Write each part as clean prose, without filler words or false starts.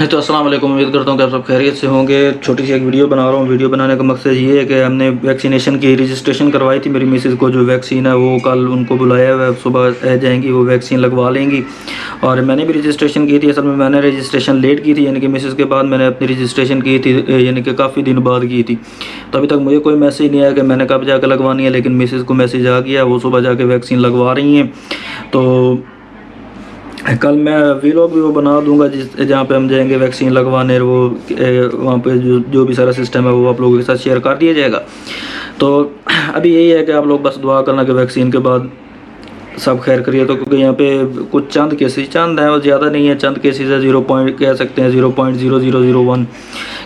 है तो अस्सलाम वालेकुम। उम्मीद करता हूँ कि आप सब खैरियत से होंगे। छोटी सी एक वीडियो बना रहा हूँ। वीडियो बनाने का मकसद ये है कि हमने वैक्सीनेशन की रजिस्ट्रेशन करवाई थी मेरी मिसेज़ को। जो वैक्सीन है वो कल उनको बुलाया हुआ है, सुबह आ जाएंगी, वो वैक्सीन लगवा लेंगी। और मैंने भी रजिस्ट्रेशन की थी। असल में मैंने रजिस्ट्रेशन लेट की थी, यानी कि मिसेज़ के बाद मैंने अपनी रजिस्ट्रेशन की थी, यानी कि काफ़ी दिन बाद की थी। तो अभी तक मुझे कोई मैसेज नहीं आया कि मैंने कब जाकर लगवानी है, लेकिन मिसेज़ को मैसेज आ गया, वो सुबह जाके वैक्सीन लगवा रही हैं। तो कल मैं वीलॉग भी वो बना दूंगा जिस जहाँ पे हम जाएंगे वैक्सीन लगवाने, वो वहाँ पे जो भी सारा सिस्टम है वो आप लोगों के साथ शेयर कर दिया जाएगा। तो अभी यही है कि आप लोग बस दुआ करना कि वैक्सीन के बाद सब खैर करिए। तो क्योंकि यहाँ पे कुछ चंद केसेस चंद हैं, वो ज़्यादा नहीं है, चंद केसेस है, 0 पॉइंट कह सकते हैं 0.0001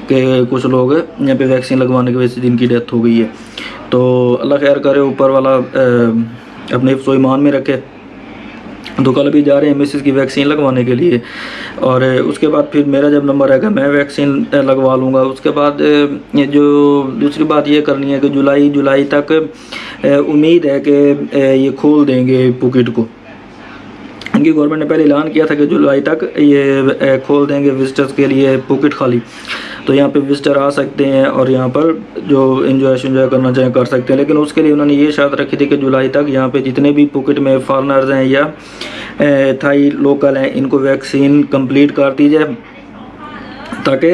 के कुछ लोग यहाँ पे वैक्सीन लगवाने की वजह से जिनकी डेथ हो गई है। तो अल्लाह खैर करे, ऊपर वाला अपने हिफ्ज़ व ईमान में रखे। तो कल भी जा रहे हैं मिसेज़ की वैक्सीन लगवाने के लिए, और उसके बाद फिर मेरा जब नंबर आएगा मैं वैक्सीन लगवा लूँगा। उसके बाद जो दूसरी बात ये करनी है कि जुलाई तक उम्मीद है कि ये खोल देंगे पुकेट को। इनकी गवर्नमेंट ने पहले ऐलान किया था कि जुलाई तक ये खोल देंगे विजिटर्स के लिए पुकेट खाली। तो यहाँ पे विजिटर आ सकते हैं और यहाँ पर जो एंजॉय करना चाहें कर सकते हैं। लेकिन उसके लिए उन्होंने ये शर्त रखी थी कि जुलाई तक यहाँ पे जितने भी पुकेट में फॉरेनर्स हैं या थाई लोकल हैं, इनको वैक्सीन कंप्लीट कर दी जाए, ताकि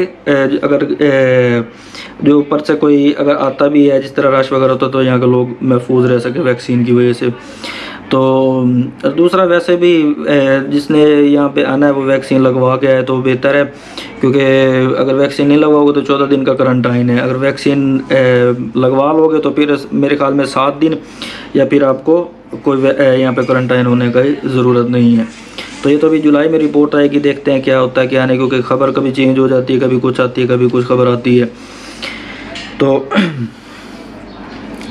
अगर जो ऊपर से कोई अगर आता भी है, जिस तरह रश वगैरह होता तो यहाँ के लोग महफूज रह सके वैक्सीन की वजह से। तो दूसरा, वैसे भी जिसने यहाँ पे आना है वो वैक्सीन लगवा के आए तो बेहतर है, क्योंकि अगर वैक्सीन नहीं लगवाओगे तो 14 दिन का क्वारंटाइन है। अगर वैक्सीन लगवा लोगे तो फिर मेरे ख्याल में 7 दिन, या फिर आपको कोई यहाँ पे क्वारंटाइन होने का ज़रूरत नहीं है। तो ये तो अभी जुलाई में रिपोर्ट आएगी, देखते हैं क्या होता है क्या नहीं, क्योंकि ख़बर कभी चेंज हो जाती है, कभी कुछ आती है, कभी कुछ खबर आती है। तो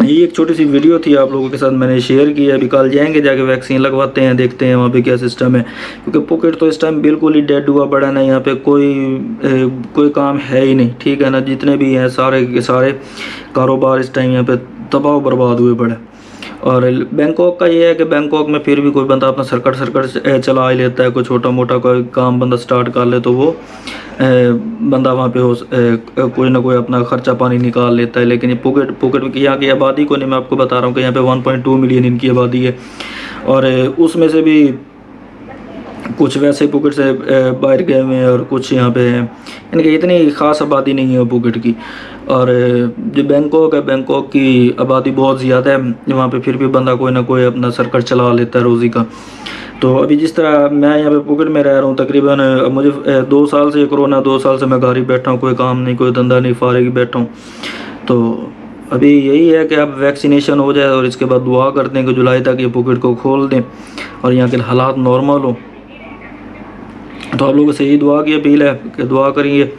ये एक छोटी सी वीडियो थी आप लोगों के साथ मैंने शेयर की है। अभी कल जाएंगे, जाके वैक्सीन लगवाते हैं, देखते हैं वहाँ पे क्या सिस्टम है, क्योंकि पुकेट तो इस टाइम बिल्कुल ही डेड हुआ पड़ा ना। यहाँ पे कोई काम है ही नहीं, ठीक है ना। जितने भी हैं सारे के सारे कारोबार इस टाइम यहाँ पे तबाह बर्बाद हुए पड़े। और बैंकॉक का ये है कि बैंकॉक में फिर भी कोई बंदा अपना सर्कट चला ही लेता है, कोई छोटा मोटा कोई काम बंदा स्टार्ट कर ले तो वो बंदा वहाँ पे कोई ना कोई अपना ख़र्चा पानी निकाल लेता है। लेकिन ये पुकेट की यहाँ की आबादी को नहीं, मैं आपको बता रहा हूँ कि यहाँ पे 1.2 मिलियन इनकी आबादी है, और उसमें से भी कुछ वैसे पुकेट से बाहर गए हुए हैं और कुछ यहाँ पे हैं, यानी कि इतनी ख़ास आबादी नहीं है पुकेट की। और जो बैंकॉक है, बैंकॉक की आबादी बहुत ज़्यादा है, वहाँ पे फिर भी बंदा कोई ना कोई अपना सर्कट चला लेता है रोज़ी का। तो अभी जिस तरह मैं यहाँ पे पुकेट में रह रहा हूँ तकरीबन, मुझे 2 साल से कोरोना, 2 साल से मैं घर ही बैठा हूँ, कोई काम नहीं, कोई धंधा नहीं, फारिग बैठा हूँ। तो अभी यही है कि अब वैक्सीनेशन हो जाए और इसके बाद दुआ करते हैं कि जुलाई तक ये पुकेट को खोल दें और यहाँ के हालात नॉर्मल हो। तो आप लोगों से यही दुआ की अपील है कि दुआ करिए।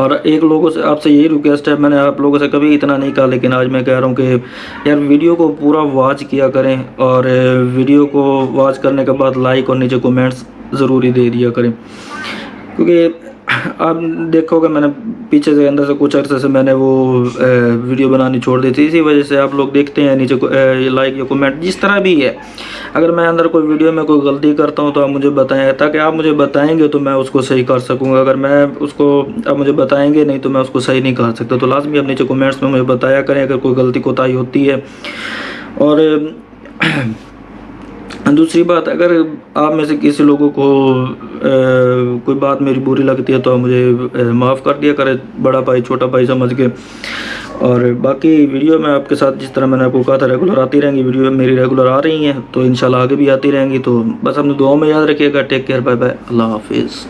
और एक लोगों से आपसे यही रिक्वेस्ट है, मैंने आप लोगों से कभी इतना नहीं कहा, लेकिन आज मैं कह रहा हूँ कि यार वीडियो को पूरा वॉच किया करें, और वीडियो को वॉच करने के बाद लाइक और नीचे कमेंट्स ज़रूरी दे दिया करें। क्योंकि आप देखोगे मैंने पीछे से अंदर से कुछ अर्से से मैंने वो वीडियो बनानी छोड़ दी थी, इसी वजह से आप लोग देखते हैं नीचे लाइक या कमेंट जिस तरह भी है। अगर मैं अंदर कोई वीडियो में कोई गलती करता हूं तो आप मुझे बताएं, ताकि आप मुझे बताएंगे तो मैं उसको सही कर सकूंगा। अगर मैं उसको आप मुझे बताएंगे नहीं तो मैं उसको सही नहीं कर सकता। तो लाजमी आप नीचे कमेंट्स में मुझे बताया करें अगर कोई गलती कोताही होती है। और दूसरी बात, अगर आप में से किसी लोगों को कोई बात मेरी बुरी लगती है तो आप मुझे माफ़ कर दिया करें, बड़ा भाई छोटा भाई समझ के। और बाकी वीडियो में आपके साथ जिस तरह मैंने आपको कहा था रेगुलर आती रहेंगी, वीडियो मेरी रेगुलर आ रही हैं, तो इंशाल्लाह आगे भी आती रहेंगी। तो बस अपनी दुआओं में याद रखिएगा। टेक केयर, बाय बाय, अल्लाह हाफिज़।